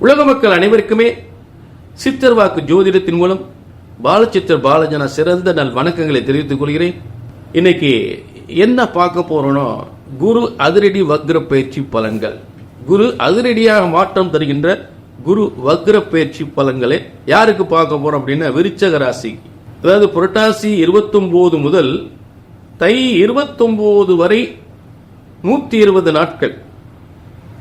உலக மக்கள் அனைவருக்குமே சித்தர் வாக்கு ஜோதிடத்தின் மூலம் பாலச்சித்தர் பாலஜன சிறந்த நல் வணக்கங்களை தெரிவித்துக் கொள்கிறேன். இன்னைக்கு என்ன பார்க்க போறோம்னா, குரு அதிரடி வக்ர பயிற்சி பலன்கள். குரு அதிரடியாக மாற்றம் தருகின்ற குரு வக்ர பயிற்சி பலன்களை யாருக்கு பார்க்க போறோம் அப்படின்னா, விருச்சக ராசி. அதாவது புரட்டாசி 29 முதல் தை 29 வரை 120 நாட்கள்.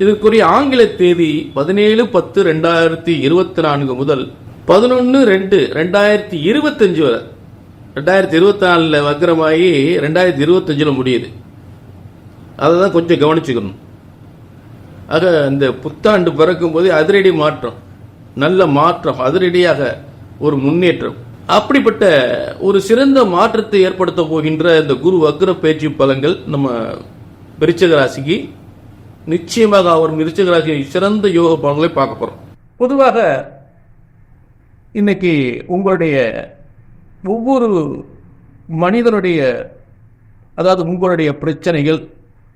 இதற்குரிய ஆங்கில தேதி 17/10/2024 முதல் 11/2/2025 வரை. 2024 வக்ரமாகி 2025 முடியுது. அதான் கொஞ்சம் கவனிச்சுக்கணும். ஆக இந்த புத்தாண்டு பிறக்கும் போது அதிரடி மாற்றம், நல்ல மாற்றம், அதிரடியாக ஒரு முன்னேற்றம். அப்படிப்பட்ட ஒரு சிறந்த மாற்றத்தை ஏற்படுத்த போகின்ற இந்த குரு வக்ர பயிற்சி பலன்கள் நம்ம விருச்சிக ராசிக்கு நிச்சயமாக அவர் விருச்சிக ராசி சிறந்த யோக பலன்களை பார்க்க போறோம். பொதுவாக இன்னைக்கு உங்களுடைய ஒவ்வொரு மனிதனுடைய, அதாவது உங்களுடைய பிரச்சனைகள்,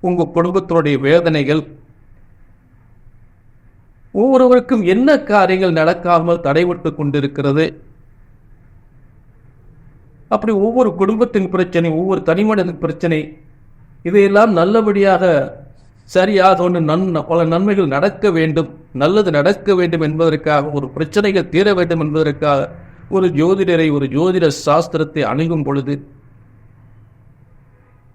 உங்க குடும்பத்தினுடைய வேதனைகள், ஒவ்வொருவருக்கும் என்ன காரியங்கள் நடக்காமல் தடைபட்டு கொண்டிருக்கிறது, அப்படி ஒவ்வொரு குடும்பத்தின் பிரச்சனை, ஒவ்வொரு தனிமனிதன் பிரச்சனை, இதையெல்லாம் நல்லபடியாக சரியாக பல நன்மைகள் நடக்க வேண்டும், நல்லது நடக்க வேண்டும் என்பதற்காக, ஒரு பிரச்சனைகள் தீர வேண்டும் என்பதற்காக ஒரு ஜோதிடரை, ஒரு ஜோதிட சாஸ்திரத்தை அணுகும் பொழுது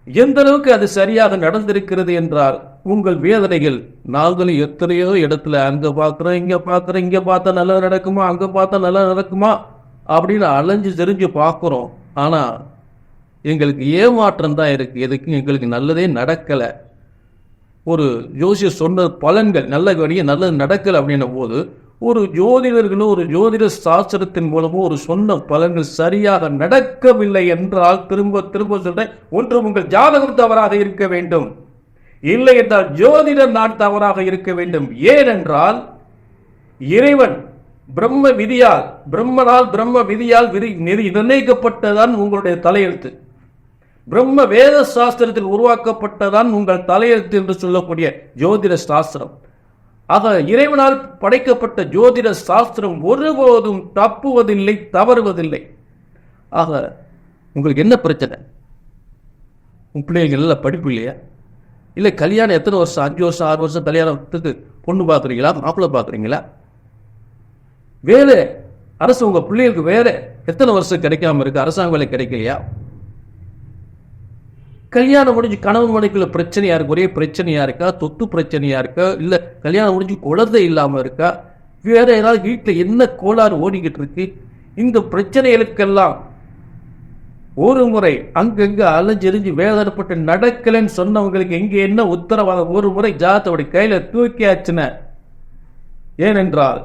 எந்த அளவுக்கு அது சரியாக நடந்திருக்கிறது என்றால், உங்கள் வேதனைகள், நாங்களும் எத்தனையோ இடத்துல அங்க பார்க்கிறோம், இங்க பார்க்கிறோம், இங்க பார்த்தா நல்லா நடக்குமா, அங்க பார்த்தா நல்லா நடக்குமா அப்படின்னு அலைஞ்சு தெரிஞ்சு பார்க்கிறோம். ஆனா எங்களுக்கு ஏமாற்றம் தான் இருக்கு, எதுக்கு எங்களுக்கு நல்லதே நடக்கலை. ஒரு ஜோசியர் சொன்ன பலன்கள் நல்ல வழியே நல்லது நடக்கலை அப்படின்ன போது, ஒரு ஜோதிடர்களும் ஒரு ஜோதிட சாஸ்திரத்தின் மூலமும் ஒரு சொன்ன பலன்கள் சரியாக நடக்கவில்லை என்றால், திரும்ப திரும்ப சொல்றேன், ஒன்று உங்கள் ஜாதகம் தவறாக இருக்க வேண்டும், இல்லை என்றால் ஜோதிடர் நான் தவறாக இருக்க வேண்டும். ஏனென்றால் இறைவன் பிரம்ம விதியால், பிரம்ம விதியால் நிர்ணயிக்கப்பட்டதான் உங்களுடைய தலையெழுத்து. பிரம்ம வேத சாஸ்திரத்தில் உருவாக்கப்பட்டதான் உங்கள் தலையெழுத்து என்று சொல்லக்கூடிய ஜோதிட சாஸ்திரம். ஆக இறைவனால் படைக்கப்பட்ட ஜோதிட சாஸ்திரம் ஒருபோதும் தப்புவதில்லை, தவறுவதில்லை. ஆக உங்களுக்கு என்ன பிரச்சனை? உன் பிள்ளைகள் நல்ல படிப்பு இல்லையா, இல்லை கல்யாணம் எத்தனை வருஷம், 5 வருஷம் 6 வருஷம் கல்யாணத்துக்கு பொண்ணு பார்க்குறீங்களா, மாப்பிள்ளை பார்க்குறீங்களா, வேலை அரசு உங்க பிள்ளைகளுக்கு வேற எத்தனை வருஷம் கிடைக்காம இருக்கு, அரசாங்க வேலை கிடைக்கலையா, கல்யாணம் முடிஞ்சு கணவன் மனைவிக்குள்ள பிரச்சனையா இருக்கு, ஒரே பிரச்சனையா இருக்கா, சொத்து பிரச்சனையா இருக்கா, இல்ல கல்யாணம் முடிஞ்சு குழந்தை இல்லாம இருக்கா, வேற ஏதாவது வீட்டில் என்ன கோளாறு ஓடிக்கிட்டு இருக்கு, இந்த பிரச்சனைகளுக்கெல்லாம் ஒரு முறை அங்கங்க அலைஞ்செறிஞ்சு வேதனைப்பட்டு நடக்கலன்னு சொன்னவங்களுக்கு எங்க என்ன உத்தரவாதம்? ஒரு முறை ஜாதகத்தை கையில தூக்கியாச்சுன. ஏனென்றால்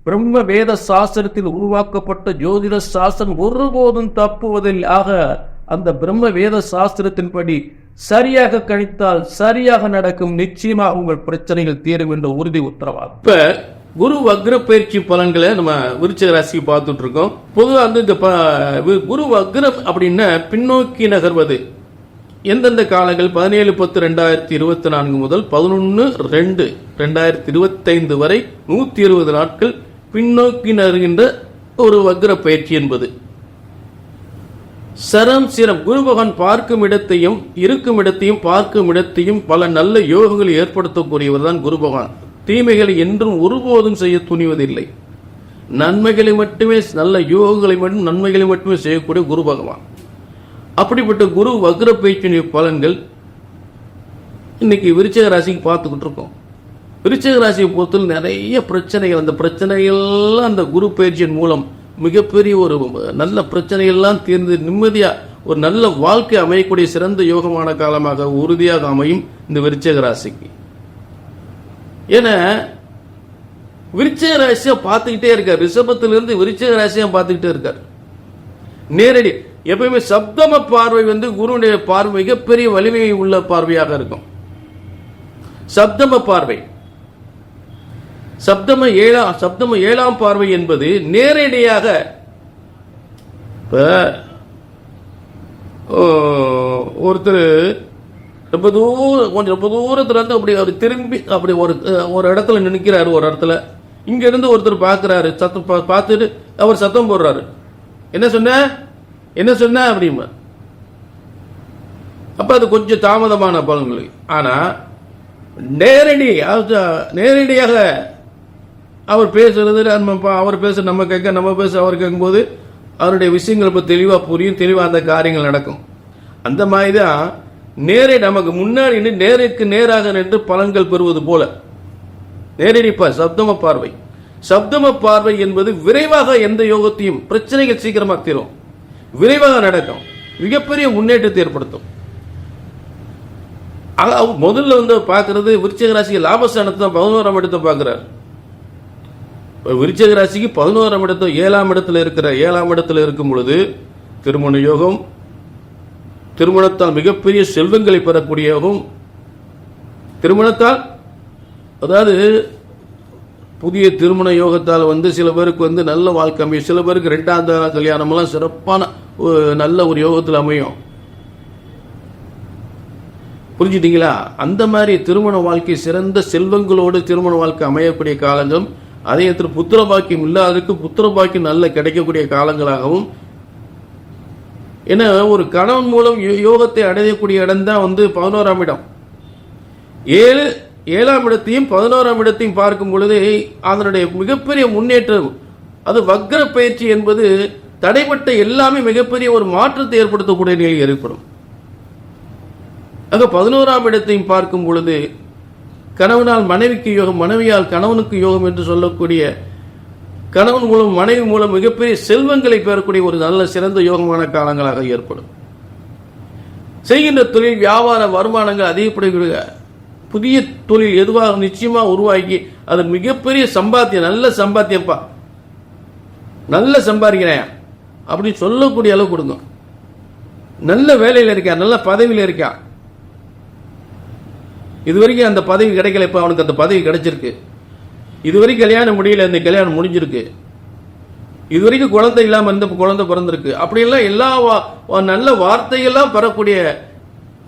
பிரம்ம வேத சாஸ்திரத்தில் உருவாக்கப்பட்ட ஜோதிட சாஸ்திரம் ஒருபோதும் தப்புவதில். ஆக அந்த பிரம்ம வேத சாஸ்திரத்தின்படி சரியாக கணித்தால் சரியாக நடக்கும், நிச்சயமாக உங்கள் பிரச்சனைகள் தீரும் என்ற உறுதி உத்தரவாதம். இப்ப குரு வக்ர பயிற்சி பலன்களை நம்ம விருச்சிக ராசி பார்த்துட்டு இருக்கோம். பொதுவாக வந்து இந்த குரு வக்ரம் அப்படின்னா பின்னோக்கி நகர்வது. எந்தெந்த காலங்கள் 17/10/2024 முதல் 11/2/2025 வரை 120 நாட்கள் பின்னோக்கி நகர்கின்ற ஒரு வக்ர பயிற்சி என்பது சரம் சிரம். குரு பகவான் பார்க்கும் இடத்தையும் இருக்கும் இடத்தையும் பார்க்கும் இடத்தையும் பல நல்ல யோகங்களை ஏற்படுத்தக்கூடியவர் தான் குரு பகவான். தீமைகளை என்றும் ஒருபோதும் செய்ய துணிவதில்லை. நன்மைகளை மட்டுமே, நல்ல யோகங்களை மட்டும், நன்மைகளை மட்டுமே செய்யக்கூடிய குரு பகவான். அப்படிப்பட்ட குரு வக்ர பயிற்சி பலன்கள் இன்னைக்கு விருச்சிக ராசிக்கு பார்த்துக்கிட்டு இருக்கோம். விருச்சிக ராசியை பொறுத்தவரை நிறைய பிரச்சனைகள், அந்த பிரச்சனைகள்லாம் அந்த குரு பயிற்சியின் மூலம் மிகப்பெரிய ஒரு நல்ல பிரச்சனைகள்லாம் தீர்ந்து நிம்மதியா ஒரு நல்ல வாழ்க்கை அமையக்கூடிய சிறந்த யோகமான காலமாக உறுதியாக அமையும் இந்த விருச்சிக ராசிக்கு. ஏன்னா விருச்சிக ராசியை பார்த்துக்கிட்டே இருக்கார், ரிஷபத்திலிருந்து விருச்சிக ராசியை பார்த்துக்கிட்டே இருக்கார். நேரடி எப்பயுமே சப்தம பார்வை வந்து குருவுடைய பார்வை மிகப்பெரிய வலிமை உள்ள பார்வையாக இருக்கும். சப்தம பார்வை, சப்தம 7ஆம் பார்வை என்பது நேரடியாக ஒருத்தர் ரொம்ப தூரத்துல இருந்து அப்படி அவர் திரும்பி அப்படி ஒரு இடத்துல நிற்கிறாரு. ஒரு இடத்துல இங்க இருந்து ஒருத்தர் பாக்குறாரு, சத்தம் பார்த்துட்டு அவர் சத்தம் போடுறாரு, என்ன சொன்ன அப்படிமா. அப்ப அது கொஞ்சம் தாமதமான பலன்கள். ஆனா நேரடியாக அவர் பேசுறது, அவர் பேச நம்ம கேட்க, நம்ம பேச அவர் கேட்கும்போது அவருடைய விஷயங்கள் இப்ப தெளிவா புரியும், தெளிவா அந்த காரியங்கள் நடக்கும். அந்த மாதிரிதான் நமக்கு முன்னாடி நேருக்கு நேராக நின்று பலன்கள் பெறுவது போல நேரடி சப்தம பார்வை. சப்தம பார்வை என்பது விரைவாக எந்த யோகத்தையும் பிரச்சனைகள் சீக்கிரமாக தீரும், விரைவாக நடக்கும், மிகப்பெரிய முன்னேற்றத்தை ஏற்படுத்தும். முதல்ல பார்க்கறது விருச்சிக ராசிக்கு லாபஸ்தானத்தை தான் 11ஆம் இடத்தை பார்க்கிறார். விருச்சிக ராசிக்கு 11ஆம் இடத்தை 7ஆம் இடத்துல இருக்கும் பொழுது திருமண யோகம், திருமணத்தால் மிகப்பெரிய செல்வங்களை பெறக்கூடிய யோகம், திருமணத்தால் அதாவது புதிய திருமண யோகத்தால் சில பேருக்கு நல்ல வாழ்க்கை அமையும், சில பேருக்கு 2ஆம் கல்யாணம் எல்லாம் சிறப்பான நல்ல ஒரு யோகத்தில் அமையும். புரிஞ்சுட்டீங்களா? அந்த மாதிரி திருமண வாழ்க்கை சிறந்த செல்வங்களோடு திருமண வாழ்க்கை அமையக்கூடிய காலங்களும், அதே நேரத்தில் புத்திர பாக்கியம் இல்லாததுக்கு புத்திர பாக்கியம் நல்ல கிடைக்கக்கூடிய காலங்களாகவும், ஏன்னா ஒரு கணவன் மூலம் யோகத்தை அடையக்கூடிய இடம் தான் 11ஆம் இடம். 7ஆம் இடத்தையும் 11ஆம் இடத்தையும் பார்க்கும் பொழுது அதனுடைய மிகப்பெரிய முன்னேற்றம், அது வக்ர பயிற்சி என்பது தடைப்பட்ட எல்லாமே மிகப்பெரிய ஒரு மாற்றத்தை ஏற்படுத்தக்கூடிய நிலை ஏற்படும். ஆக 11ஆம் இடத்தையும் பார்க்கும் பொழுது கணவனால் மனைவிக்கு யோகம், மனைவியால் கணவனுக்கு யோகம் என்று சொல்லக்கூடிய, கணவன் மூலம் மனைவி மூலம் மிகப்பெரிய செல்வங்களை பெறக்கூடிய ஒரு நல்ல சிறந்த யோகமான காலங்களாக ஏற்படும். செய்கின்ற தொழில் வியாபார வருமானங்கள் அதிகப்படக்கூடிய புதிய தொழில் எதுவாக நிச்சயமா உருவாக்கி அதன் மிகப்பெரிய சம்பாத்தியம், நல்ல சம்பாத்தியப்பா, நல்ல சம்பாதிக்கிறேன் அப்படின்னு சொல்லக்கூடிய அளவு கொடுங்க. நல்ல வேலையில் இருக்கா, நல்ல பதவியில் இருக்கா, இதுவரைக்கும் அந்த பதவி கிடைக்கல, இப்ப அவனுக்கு அந்த பதவி கிடைச்சிருக்கு. இதுவரைக்கும் கல்யாணம் முடியல, இந்த கல்யாணம் முடிஞ்சிருக்கு. இதுவரைக்கும் குழந்தை இல்லாம இருந்த குழந்தை பிறந்திருக்கு. அப்படியெல்லாம் எல்லா நல்ல வார்த்தையெல்லாம் பெறக்கூடிய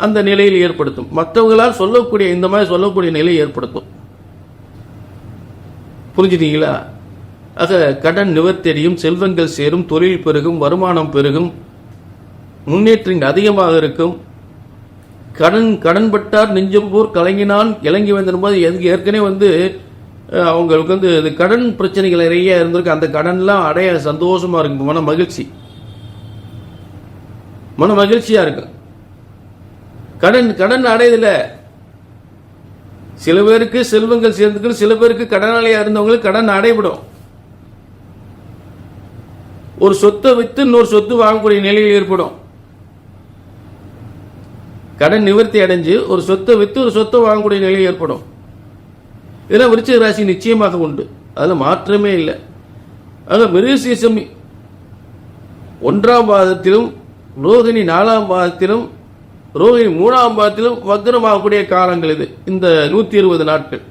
அந்த நிலையில் ஏற்படுத்தும். மற்றவங்களால் சொல்லக்கூடிய இந்த மாதிரி சொல்லக்கூடிய நிலையை ஏற்படுத்தும். புரிஞ்சுட்டீங்களா? ஆக கடன் நிவர்த்தியும், செல்வங்கள் சேரும், தொழில் பெருகும், வருமானம் பெருகும், முன்னேற்றம் அதிகமாக இருக்கும். கடன்பட்டார் நெஞ்சம் போர் கலங்கினான் இலங்கி வந்திருப்போது ஏற்கனவே அவங்களுக்கு கடன் பிரச்சனைகள் நிறைய இருந்திருக்கு. அந்த கடன்லாம் அடைய சந்தோஷமா இருக்கு, மன மகிழ்ச்சியா இருக்கு. கடன் அடையதில்ல. சில பேருக்கு செல்வங்கள் சேர்ந்துக்கு, சில பேருக்கு கடனாளியா இருந்தவங்களுக்கு கடன் அடைபடும். ஒரு சொத்தை வித்து இன்னொரு சொத்து வாங்கக்கூடிய நிலையில் ஏற்படும். கடன் நிவர்த்தி அடைஞ்சு ஒரு சொத்தை வித்து ஒரு சொத்தை வாங்கக்கூடிய நிலை ஏற்படும். இதெல்லாம் விருச்சிக ராசி நிச்சயமாக உண்டு, அதுல மாற்றமே இல்லை. ஆக மிருகசீரிஷம் 1ஆம் பாதத்திலும், ரோகிணி 4ஆம் பாதத்திலும், ரோகிணி 3ஆம் பாதத்திலும் வக்ரமாகக்கூடிய காலங்கள் இது. இந்த 120 நாட்கள்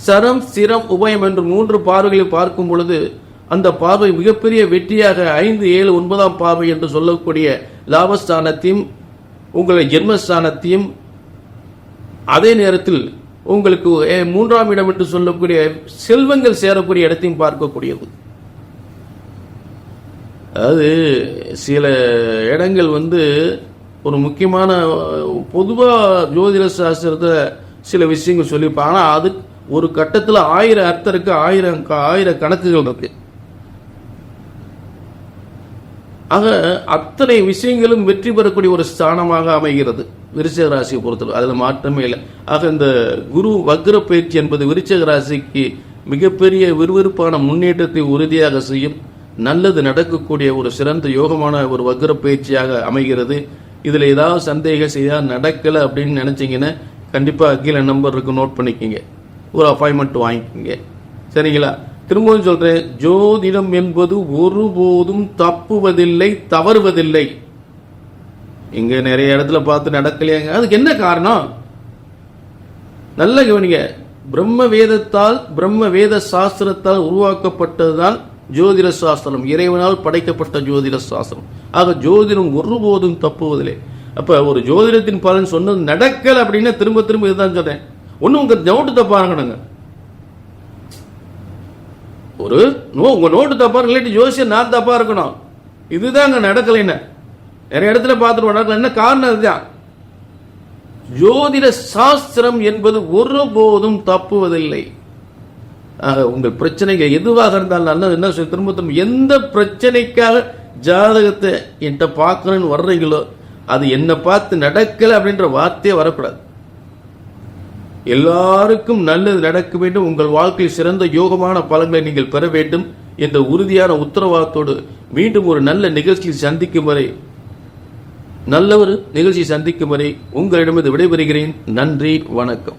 சரம் சிரம் உபயம் என்று 3 பார்வைகளை பார்க்கும் பொழுது அந்த பார்வை மிகப்பெரிய வெற்றியாக 5, 7, 9ஆம் பார்வை என்று சொல்லக்கூடிய லாபஸ்தானத்தையும், உங்களுடைய ஜென்மஸ்தானத்தையும், அதே நேரத்தில் உங்களுக்கு 3ஆம் இடம் என்று சொல்லக்கூடிய செல்வங்கள் சேரக்கூடிய இடத்தையும் பார்க்கக்கூடியது. அதாவது சில இடங்கள் ஒரு முக்கியமான பொதுவா ஜோதிட சாஸ்திரத்தை சில விஷயங்கள் சொல்லியிருப்பாங்க. ஆனா அது ஒரு கட்டத்தில் 1000 அர்த்தம் இருக்கு, 1000 கணக்குகள் இருக்கு. ஆக அத்தனை விஷயங்களும் வெற்றி பெறக்கூடிய ஒரு ஸ்தானமாக அமைகிறது விருச்சிக ராசியை பொறுத்தவரை, அதுல மாற்றமே இல்லை. ஆக இந்த குரு வக்ர பயிற்சி என்பது விருச்சிக ராசிக்கு மிகப்பெரிய விறுவிறுப்பான முன்னேற்றத்தை உறுதியாக செய்யும், நல்லது நடக்கக்கூடிய ஒரு சிறந்த யோகமான ஒரு வக்ர பயிற்சியாக அமைகிறது. இதுல ஏதாவது சந்தேகம் செய்யா நடக்கல அப்படின்னு நினைச்சீங்கன்னா கண்டிப்பா கீழே நம்பர் இருக்கு, நோட் பண்ணிக்கோங்க, ஒரு அப்பாயின்மெண்ட் வாங்கிக்கோங்க. சரிங்களா? திரும்பவும் சொல்றேன், ஜோதிடம் என்பது ஒருபோதும் தப்புவதில்லை, தவறுவதில்லை. இங்க நிறைய இடத்துல பார்த்து நடக்கலையாங்க. அதுக்கு என்ன காரணம்? நல்ல கவனிங்க. பிரம்ம வேத சாஸ்திரத்தால் உருவாக்கப்பட்டதுதான் ஜோதிட சாஸ்திரம், இறைவனால் படைக்கப்பட்ட ஜோதிட சாஸ்திரம். ஆக ஜோதிடம் ஒருபோதும் தப்புவதில்லை. அப்ப ஒரு ஜோதிடத்தின் பலன் சொன்னது நடக்கல அப்படின்னா திரும்ப திரும்ப இதுதான் சொல்றேன். ஒண்ணு உங்க நோட்டு தப்பா இருக்கணுங்க. உங்க நோட்டு தப்பா இல்லாட்டி ஜோசியம் நான் தப்பா இருக்கணும். இதுதாங்க நடக்கலைன்னு நிறைய இடத்துல பார்த்துட்டு நடக்கல. என்ன காரணம்? இதுதான். ஜோதிட சாஸ்திரம் என்பது ஒருபோதும் தப்புவதில்லை. உங்கள் பிரச்சனைகள் எதுவாக இருந்தாலும் நல்லது. என்ன திரும்ப திரும்ப எந்த பிரச்சனைக்காக ஜாதகத்தை என்கிட்ட பார்க்கணும்னு வர்றீங்களோ அது என்ன பார்த்து நடக்கல அப்படின்ற வார்த்தையே வரக்கூடாது. எல்லாருக்கும் நல்லது நடக்க வேண்டும், உங்கள் வாழ்க்கையில் சிறந்த யோகமான பலன்களை நீங்கள் பெற வேண்டும் என்ற உறுதியான உத்தரவாதத்தோடு மீண்டும் ஒரு நல்ல நிகழ்ச்சியில் சந்திக்கும் வரை உங்களிடமிருந்து விடைபெறுகிறேன். நன்றி, வணக்கம்.